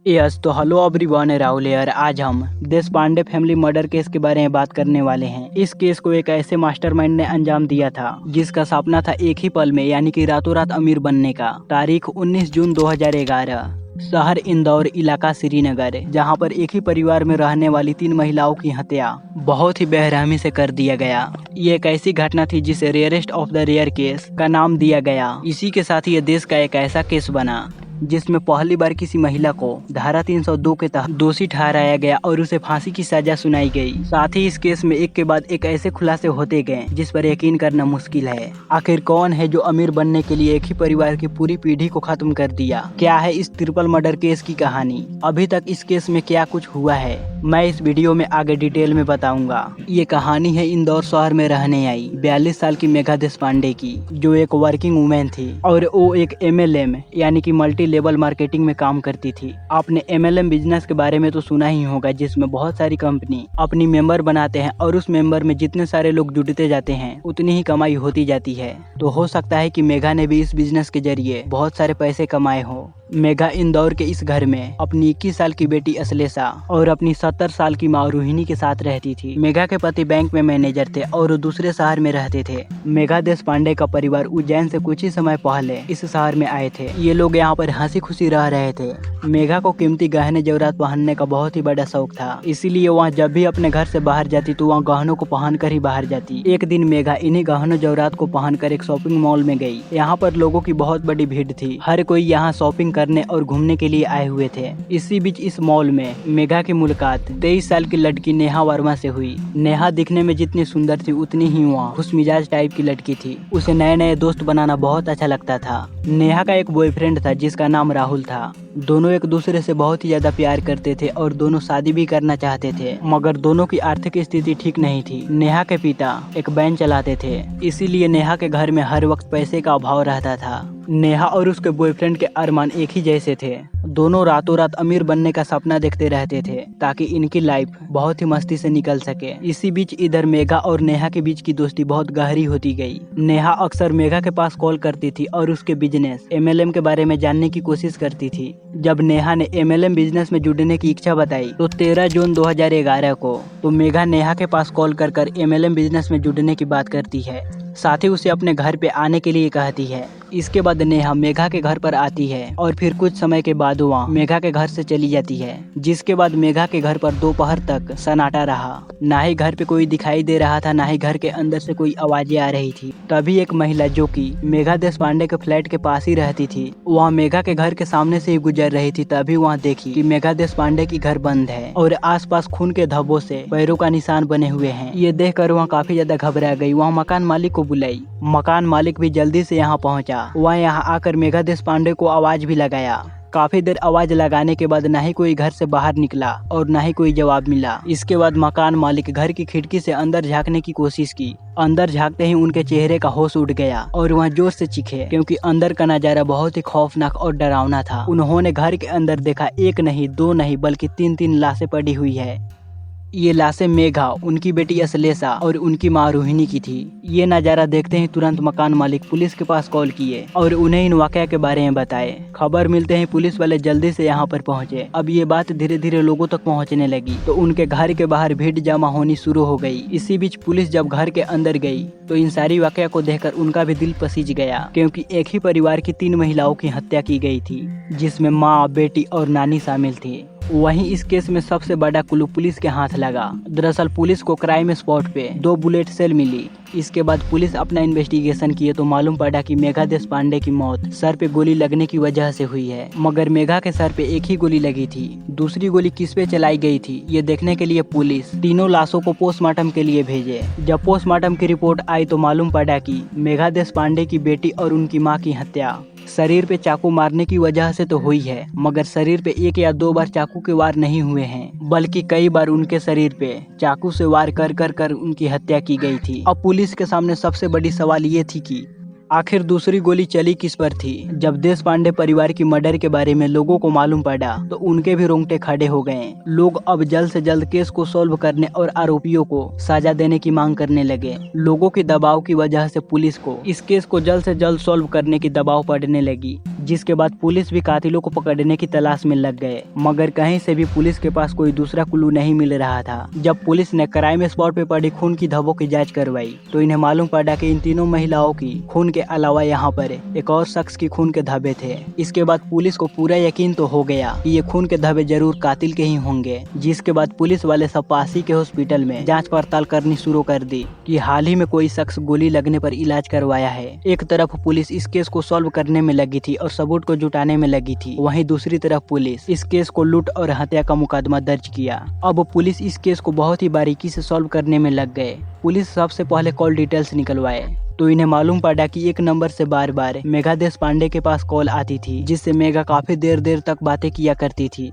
Yes तो hello everyone, Rahul यार। आज हम देश पांडे फैमिली मर्डर केस के बारे में बात करने वाले हैं। इस केस को एक ऐसे मास्टरमाइंड ने अंजाम दिया था जिसका सपना था एक ही पल में यानी कि रातों रात अमीर बनने का। तारीख 19 जून 2011, शहर इंदौर, इलाका श्रीनगर, जहां पर एक ही परिवार में रहने वाली 3 महिलाओं की हत्या बहुत ही बेरहमी से कर दिया गया। ये एक ऐसी घटना थी जिसे rarest of the rare case का नाम दिया गया। इसी के साथ ये देश का एक ऐसा केस बना जिसमें पहली बार किसी महिला को धारा 302 के तहत दोषी ठहराया गया और उसे फांसी की सजा सुनाई गई। साथ ही इस केस में एक के बाद एक ऐसे खुलासे होते गए जिस पर यकीन करना मुश्किल है। आखिर कौन है जो अमीर बनने के लिए एक ही परिवार की पूरी पीढ़ी को खत्म कर दिया? क्या है इस ट्रिपल मर्डर केस की कहानी? अभी तक इस केस में क्या कुछ हुआ है, मैं इस वीडियो में आगे डिटेल में बताऊंगा। ये कहानी है इंदौर शहर में रहने आई 42 साल की मेघा देशपांडे की, जो एक वर्किंग वुमेन थी और वो एक MLM यानी कि मल्टी लेवल मार्केटिंग में काम करती थी। आपने MLM बिजनेस के बारे में तो सुना ही होगा, जिसमें बहुत सारी कंपनी अपनी मेंबर बनाते हैं और उस मेंबर में जितने सारे लोग जुड़ते जाते हैं उतनी ही कमाई होती जाती है। तो हो सकता है कि मेघा ने भी इस बिजनेस के जरिए बहुत सारे पैसे कमाए हो। मेघा इंदौर के इस घर में अपनी 21 साल की बेटी अश्लेषा और अपनी 70 साल की माँ रोहिणी के साथ रहती थी। मेघा के पति बैंक में मैनेजर थे और दूसरे शहर में रहते थे। मेघा देशपांडे का परिवार उज्जैन से कुछ ही समय पहले इस शहर में आए थे। ये लोग यहाँ पर हंसी खुशी रह रहे थे। मेघा को कीमती गहने जेवरात पहनने का बहुत ही बड़ा शौक था, इसीलिए वहाँ जब भी अपने घर से बाहर जाती तो वहाँ गहनों को पहन कर ही बाहर जाती। एक दिन मेघा इन्हीं गहनों जेवरात को पहनकर एक शॉपिंग मॉल में गई। यहाँ पर लोगों की बहुत बड़ी भीड़ थी। हर कोई यहाँ शॉपिंग करने और घूमने के लिए आए हुए थे। इसी बीच इस मॉल में मेघा की मुलाकात 23 साल की लड़की नेहा वर्मा से हुई। नेहा दिखने में जितनी सुंदर थी उतनी ही वहाँ खुशमिजाज टाइप की लड़की थी। उसे नए नए दोस्त बनाना बहुत अच्छा लगता था। नेहा का एक बॉयफ्रेंड था जिसका नाम राहुल था। दोनों एक दूसरे से बहुत ही ज्यादा प्यार करते थे और दोनों शादी भी करना चाहते थे, मगर दोनों की आर्थिक स्थिति ठीक नहीं थी। नेहा के पिता एक बैंक चलाते थे, इसीलिए नेहा के घर में हर वक्त पैसे का अभाव रहता था। नेहा और उसके बॉयफ्रेंड के अरमान एक ही जैसे थे। दोनों रातों रात अमीर बनने का सपना देखते रहते थे ताकि इनकी लाइफ बहुत ही मस्ती से निकल सके। इसी बीच इधर मेघा और नेहा के बीच की दोस्ती बहुत गहरी होती गई। नेहा अक्सर मेघा के पास कॉल करती थी और उसके बिजनेस MLM के बारे में जानने की कोशिश करती थी। जब नेहा ने MLM बिजनेस में जुड़ने की इच्छा बताई तो 13 जून 2011 को तो मेघा नेहा के पास कॉल कर MLM बिजनेस में जुड़ने की बात करती है। साथ ही उसे अपने घर पे आने के लिए कहती है। इसके बाद नेहा मेघा के घर पर आती है और फिर कुछ समय के बाद वहाँ मेघा के घर से चली जाती है, जिसके बाद मेघा के घर पर दोपहर तक सन्नाटा रहा। ना ही घर पे कोई दिखाई दे रहा था, ना ही घर के अंदर से कोई आवाजें आ रही थी। तभी एक महिला जो कि मेघा देशपांडे के फ्लैट के पास ही रहती थी, वहाँ मेघा के घर के सामने से ही गुजर रही थी। तभी वहाँ देखी कि मेघा देशपांडे की घर बंद है और आसपास खून के धब्बों से पैरों का निशान बने हुए हैं। ये देखकर वहाँ काफी ज्यादा घबरा गई। वहाँ मकान मालिक को बुलाई। मकान मालिक भी जल्दी से यहाँ पहुँचा। वह यहाँ आकर मेघा देशपांडे को आवाज भी लगाया। काफी देर आवाज लगाने के बाद ना ही कोई घर से बाहर निकला और ना ही कोई जवाब मिला। इसके बाद मकान मालिक घर की खिड़की से अंदर झांकने की कोशिश की। अंदर झांकते ही उनके चेहरे का होश उड़ गया और वह जोर से चीखे, क्योंकि अंदर का नजारा बहुत ही खौफनाक और डरावना था। उन्होंने घर के अंदर देखा, एक नहीं दो नहीं बल्कि 3 लाशें पड़ी हुई है। ये लाशें मेघा, उनकी बेटी अश्लेषा और उनकी माँ रोहिणी की थी। ये नज़ारा देखते ही तुरंत मकान मालिक पुलिस के पास कॉल किए और उन्हें इन वाकया के बारे में बताए। खबर मिलते ही पुलिस वाले जल्दी से यहाँ पर पहुँचे। अब ये बात धीरे धीरे लोगों तक पहुँचने लगी तो उनके घर के बाहर भीड़ जमा होनी शुरू हो गई। इसी बीच पुलिस जब घर के अंदर गई तो इन सारी वाकया को देखकर उनका भी दिल पसीज गया, क्योंकि एक ही परिवार की 3 महिलाओं की हत्या की गई थी, जिसमें माँ, बेटी और नानी शामिल थी। वहीं इस केस में सबसे बड़ा क्लू पुलिस के हाथ लगा। दरअसल पुलिस को क्राइम स्पॉट पे 2 बुलेट सेल मिली। इसके बाद पुलिस अपना इन्वेस्टिगेशन किए तो मालूम पड़ा कि मेघा देशपांडे की मौत सर पे गोली लगने की वजह से हुई है, मगर मेघा के सर पे एक ही गोली लगी थी। दूसरी गोली किस पे चलाई गई थी ये देखने के लिए पुलिस तीनों लाशों को पोस्टमार्टम के लिए भेजे। जब पोस्टमार्टम की रिपोर्ट आई तो मालूम पड़ा कि मेघा देशपांडे की बेटी और उनकी माँ की हत्या शरीर पे चाकू मारने की वजह से तो हुई है, मगर शरीर पे 1 या 2 बार चाकू के वार नहीं हुए हैं, बल्कि कई बार उनके शरीर पे चाकू से वार कर कर कर उनकी हत्या की गई थी। अब पुलिस के सामने सबसे बड़ी सवाल ये थी कि आखिर दूसरी गोली चली किस पर थी? जब देश पांडे परिवार की मर्डर के बारे में लोगों को मालूम पड़ा तो उनके भी रोंगटे खड़े हो गए। लोग अब जल्द से जल्द केस को सॉल्व करने और आरोपियों को सजा देने की मांग करने लगे। लोगों के दबाव की वजह से पुलिस को इस केस को जल्द से जल्द सॉल्व करने की दबाव पड़ने लगी, जिसके बाद पुलिस भी कातिलों को पकड़ने की तलाश में लग गए। मगर कहीं से भी पुलिस के पास कोई दूसरा क्लू नहीं मिल रहा था। जब पुलिस ने क्राइम स्पॉट पे पड़ी खून की धब्बों की जांच करवाई तो इन्हें मालूम पड़ा कि इन तीनों महिलाओं की खून के अलावा यहाँ पर एक और शख्स की खून के धब्बे थे। इसके बाद पुलिस को पूरा यकीन तो हो गया कि ये खून के धब्बे जरूर कातिल के ही होंगे, जिसके बाद पुलिस वाले सब पास ही के हॉस्पिटल में जांच पड़ताल करनी शुरू कर दी कि हाल ही में कोई शख्स गोली लगने पर इलाज करवाया है। एक तरफ पुलिस इस केस को सॉल्व करने में लगी थी और सबूत को जुटाने में लगी थी, वहीं दूसरी तरफ पुलिस इस केस को लूट और हत्या का मुकदमा दर्ज किया। अब पुलिस इस केस को बहुत ही बारीकी से सॉल्व करने में लग गए। पुलिस सबसे पहले कॉल डिटेल्स निकलवाए तो इन्हें मालूम पड़ा कि एक नंबर से बार बार मेघा देश पांडे के पास कॉल आती थी, जिससे मेघा काफी देर देर तक बातें किया करती थी।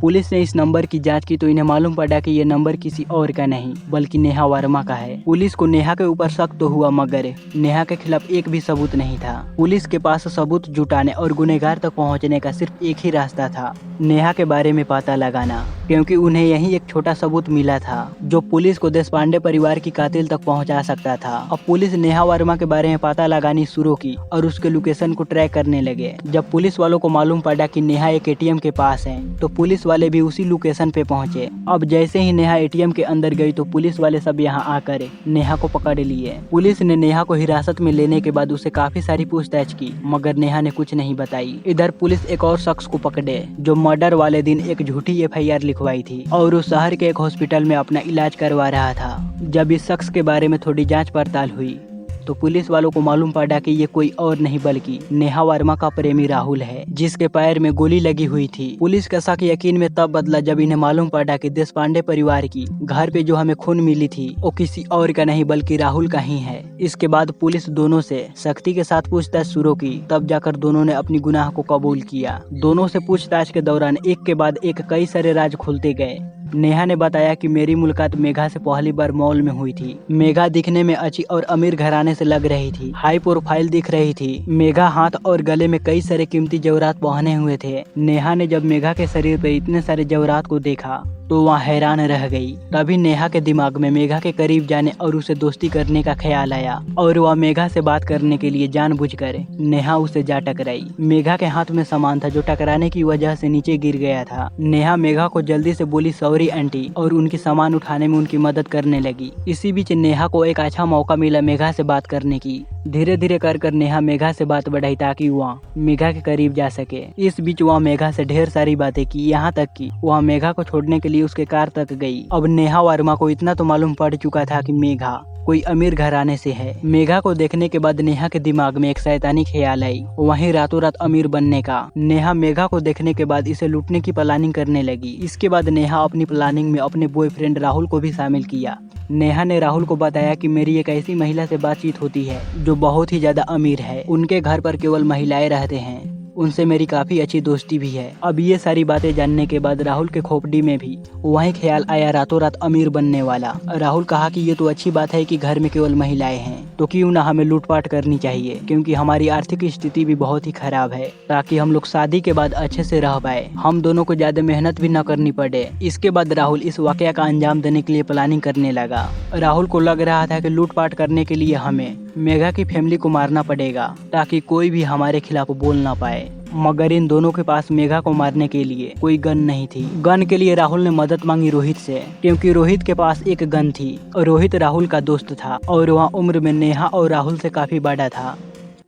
पुलिस ने इस नंबर की जांच की तो इन्हें मालूम पड़ा कि ये नंबर किसी और का नहीं बल्कि नेहा वर्मा का है। पुलिस को नेहा के ऊपर शक तो हुआ, मगर नेहा के खिलाफ एक भी सबूत नहीं था। पुलिस के पास सबूत जुटाने और गुनहगार तक पहुंचने का सिर्फ एक ही रास्ता था, नेहा के बारे में पता लगाना, क्योंकि उन्हें यही एक छोटा सबूत मिला था जो पुलिस को देश पांडे परिवार की कातिल तक पहुंचा सकता था। अब पुलिस नेहा वर्मा के बारे में पता लगानी शुरू की और उसके लोकेशन को ट्रैक करने लगे। जब पुलिस वालों को मालूम पड़ा कि नेहा एक एटीएम के पास है तो पुलिस वाले भी उसी लोकेशन पे पहुंचे। अब जैसे ही नेहा एटीएम के अंदर गई तो पुलिस वाले सब यहाँ आकर नेहा को पकड़ लिए। पुलिस ने नेहा को हिरासत में लेने के बाद उसे काफी सारी पूछताछ की, मगर नेहा ने कुछ नहीं बताई। इधर पुलिस एक और शख्स को पकड़े जो मर्डर वाले दिन एक झूठी एफआईआर लिखवाई थी और उस शहर के एक हॉस्पिटल में अपना इलाज करवा रहा था। जब इस शख्स के बारे में थोड़ी जांच पड़ताल हुई तो पुलिस वालों को मालूम पड़ा कि ये कोई और नहीं बल्कि नेहा वर्मा का प्रेमी राहुल है, जिसके पैर में गोली लगी हुई थी। पुलिस का शक यकीन में तब बदला जब इन्हें मालूम पड़ा कि देश पांडे परिवार की घर पे जो हमें खून मिली थी वो किसी और का नहीं बल्कि राहुल का ही है। इसके बाद पुलिस दोनों से सख्ती के साथ पूछताछ शुरू की, तब जाकर दोनों ने अपनी गुनाह को कबूल किया। दोनों से पूछताछ के दौरान एक के बाद एक कई सारे राज खुलते गए। नेहा ने बताया कि मेरी मुलाकात मेघा से पहली बार मॉल में हुई थी। मेघा दिखने में अच्छी और अमीर घराने से लग रही थी, हाई प्रोफाइल दिख रही थी। मेघा हाथ और गले में कई सारे कीमती जेवरात पहने हुए थे। नेहा ने जब मेघा के शरीर पर इतने सारे जेवरात को देखा तो वह हैरान रह गई। तभी नेहा के दिमाग में मेघा के करीब जाने और उसे दोस्ती करने का ख्याल आया और वह मेघा से बात करने के लिए जानबूझकर नेहा उसे जा टकराई। मेघा के हाथ में सामान था जो टकराने की वजह से नीचे गिर गया था। नेहा मेघा को जल्दी से बोली सॉरी आंटी और उनकी सामान उठाने में उनकी मदद करने लगी। इसी बीच नेहा को एक अच्छा मौका मिला मेघा से बात करने की। धीरे धीरे कर नेहा मेघा से बात बढ़ाई ताकि वह मेघा के करीब जा सके। इस बीच वह मेघा से ढेर सारी बातें की, यहाँ तक कि वह मेघा को छोड़ने के लिए उसके कार तक गई। अब नेहा वर्मा को इतना तो मालूम पड़ चुका था कि मेघा कोई अमीर घराने से है। मेघा को देखने के बाद नेहा के दिमाग में एक शैतानी ख्याल आई, वहीं रातों रात अमीर बनने का। नेहा मेघा को देखने के बाद इसे लूटने की प्लानिंग करने लगी। इसके बाद नेहा अपनी प्लानिंग में अपने बॉयफ्रेंड राहुल को भी शामिल किया। नेहा ने राहुल को बताया कि मेरी एक ऐसी महिला से बातचीत होती है जो बहुत ही ज्यादा अमीर है, उनके घर पर केवल महिलाएं रहते हैं, उनसे मेरी काफी अच्छी दोस्ती भी है। अब ये सारी बातें जानने के बाद राहुल के खोपड़ी में भी वही ख्याल आया, रातों रात अमीर बनने वाला। राहुल कहा कि ये तो अच्छी बात है कि घर में केवल महिलाएं हैं, तो क्यों ना हमें लूटपाट करनी चाहिए, क्योंकि हमारी आर्थिक स्थिति भी बहुत ही खराब है, ताकि हम लोग शादी के बाद अच्छे से रह पाए, हम दोनों को ज्यादा मेहनत भी न करनी पड़े। इसके बाद राहुल इस वाकया का अंजाम देने के लिए प्लानिंग करने लगा। राहुल को लग रहा था कि लूटपाट करने के लिए हमें मेघा की फैमिली को मारना पड़ेगा ताकि कोई भी हमारे खिलाफ बोल ना पाए, मगर इन दोनों के पास मेघा को मारने के लिए कोई गन नहीं थी। गन के लिए राहुल ने मदद मांगी रोहित से, क्योंकि रोहित के पास एक गन थी और रोहित राहुल का दोस्त था और वह उम्र में नेहा और राहुल से काफी बड़ा था।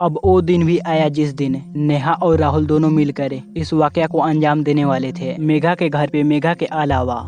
अब वो दिन भी आया जिस दिन नेहा और राहुल दोनों मिलकर इस वाकया को अंजाम देने वाले थे। मेघा के घर पे मेघा के अलावा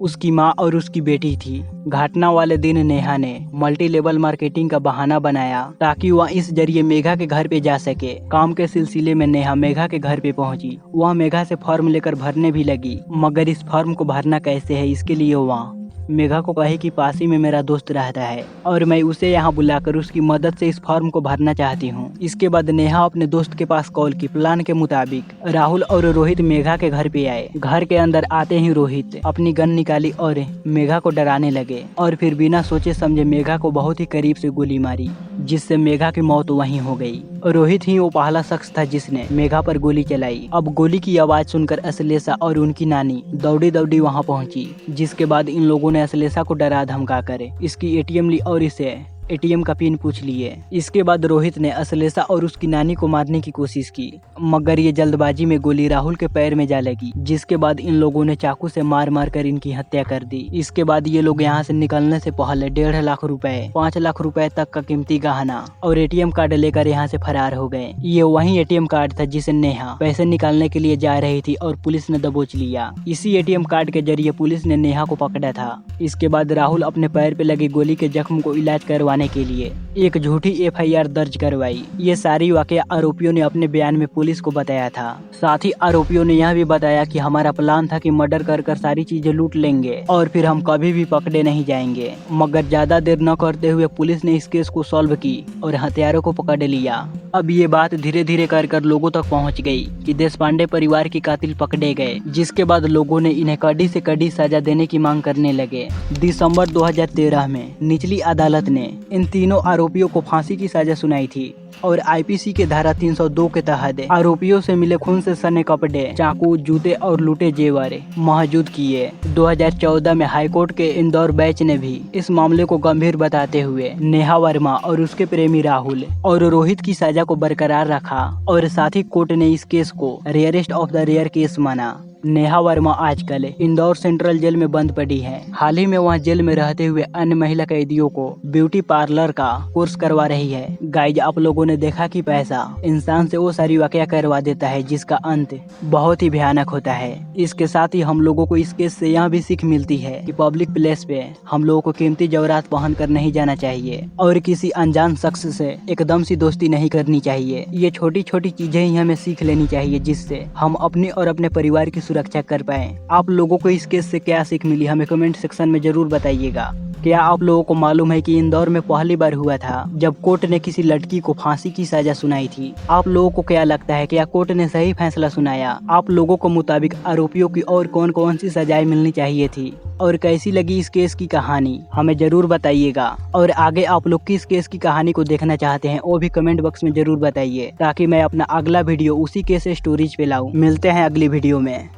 उसकी माँ और उसकी बेटी थी। घटना वाले दिन नेहा ने मल्टी लेवल मार्केटिंग का बहाना बनाया ताकि वह इस जरिए मेघा के घर पे जा सके। काम के सिलसिले में नेहा मेघा के घर पे पहुंची। वह मेघा से फॉर्म लेकर भरने भी लगी, मगर इस फॉर्म को भरना कैसे है इसके लिए वह मेघा को कहे कि पास ही में मेरा दोस्त रहता है और मैं उसे यहाँ बुलाकर उसकी मदद से इस फॉर्म को भरना चाहती हूँ। इसके बाद नेहा अपने दोस्त के पास कॉल की। प्लान के मुताबिक राहुल और रोहित मेघा के घर पे आए। घर के अंदर आते ही रोहित अपनी गन निकाली और मेघा को डराने लगे और फिर बिना सोचे समझे मेघा को बहुत ही करीब से गोली मारी, जिससे मेघा की मौत वहीं हो गई। रोहित ही वो पहला शख्स था जिसने मेघा पर गोली चलाई। अब गोली की आवाज सुनकर अश्लेषा और उनकी नानी दौड़ी दौड़ी वहां पहुंची, जिसके बाद इन लोगों ने अश्लेषा को डरा धमका कर इसकी एटीएम ली और इसे एटीएम का पिन पूछ लिए। इसके बाद रोहित ने अश्लेषा और उसकी नानी को मारने की कोशिश की, मगर ये जल्दबाजी में गोली राहुल के पैर में जा लगी, जिसके बाद इन लोगों ने चाकू से मार मार कर इनकी हत्या कर दी। इसके बाद ये लोग यहाँ से निकलने से पहले 1.5 लाख रुपए, 5 लाख रुपए तक का कीमती गहना और एटीएम कार्ड लेकर यहाँ से फरार हो गए। ये वही एटीएम कार्ड था जिसे नेहा पैसे निकालने के लिए जा रही थी और पुलिस ने दबोच लिया। इसी एटीएम कार्ड के जरिए पुलिस ने नेहा को पकड़ा था। इसके बाद राहुल अपने पैर पे लगी गोली के जख्म को इलाज करवाने के लिए एक झूठी एफआईआर दर्ज करवाई। ये सारी वाकया आरोपियों ने अपने बयान में पुलिस को बताया था। साथ ही आरोपियों ने यह भी बताया कि हमारा प्लान था कि मर्डर कर कर सारी चीजें लूट लेंगे और फिर हम कभी भी पकड़े नहीं जाएंगे, मगर ज्यादा देर न करते हुए पुलिस ने इस केस को सॉल्व की और हत्यारों को पकड़ लिया। अब ये बात धीरे धीरे कर लोगों तक पहुंच गई कि देशपांडे परिवार के कातिल पकड़े गए, जिसके बाद लोगों ने इन्हें कड़ी से कड़ी सजा देने की मांग करने लगे। दिसंबर 2013 में निचली अदालत ने इन तीनों आरोपियों को फांसी की सजा सुनाई थी और आईपीसी के धारा 302 के तहत आरोपियों से मिले खून से सने कपड़े, चाकू, जूते और लूटे जेवर महजूद किए। 2014 में हाईकोर्ट के इंदौर बेंच ने भी इस मामले को गंभीर बताते हुए नेहा वर्मा और उसके प्रेमी राहुल और रोहित की सजा को बरकरार रखा और साथ ही कोर्ट ने इस केस को rarest of the rare case माना। नेहा वर्मा आजकल इंदौर सेंट्रल जेल में बंद पड़ी है। हाल ही में वहां जेल में रहते हुए अन्य महिला कैदियों को ब्यूटी पार्लर का कोर्स करवा रही है। गाइज, आप लोगों ने देखा कि पैसा इंसान से वो सारी वाकया करवा देता है जिसका अंत बहुत ही भयानक होता है। इसके साथ ही हम लोगों को इस केस से यह भी सीख मिलती है कि पब्लिक प्लेस पे हम लोगों को कीमती जेवरात पहन कर नहीं जाना चाहिए और किसी अनजान शख्स से एकदम सी दोस्ती नहीं करनी चाहिए। ये छोटी छोटी चीजें ही हमें सीख लेनी चाहिए, जिससे हम अपनी और अपने परिवार की सुरक्षा कर पाएं। आप लोगों को इस केस से क्या सीख मिली हमें कमेंट सेक्शन में जरूर बताइएगा। क्या आप लोगों को मालूम है कि इंदौर में पहली बार हुआ था जब कोर्ट ने किसी लड़की को फांसी की सजा सुनाई थी? आप लोगों को क्या लगता है, क्या कोर्ट ने सही फैसला सुनाया? आप लोगों को मुताबिक आरोपियों की और कौन कौन सी सजाएं मिलनी चाहिए थी और कैसी लगी इस केस की कहानी हमें जरूर बताइएगा। और आगे आप लोग किस केस की कहानी को देखना चाहते हैं वो भी कमेंट बॉक्स में जरूर बताइए, ताकि मैं अपना अगला वीडियो उसी केस स्टोरीज पे लाऊं। मिलते हैं अगली वीडियो में।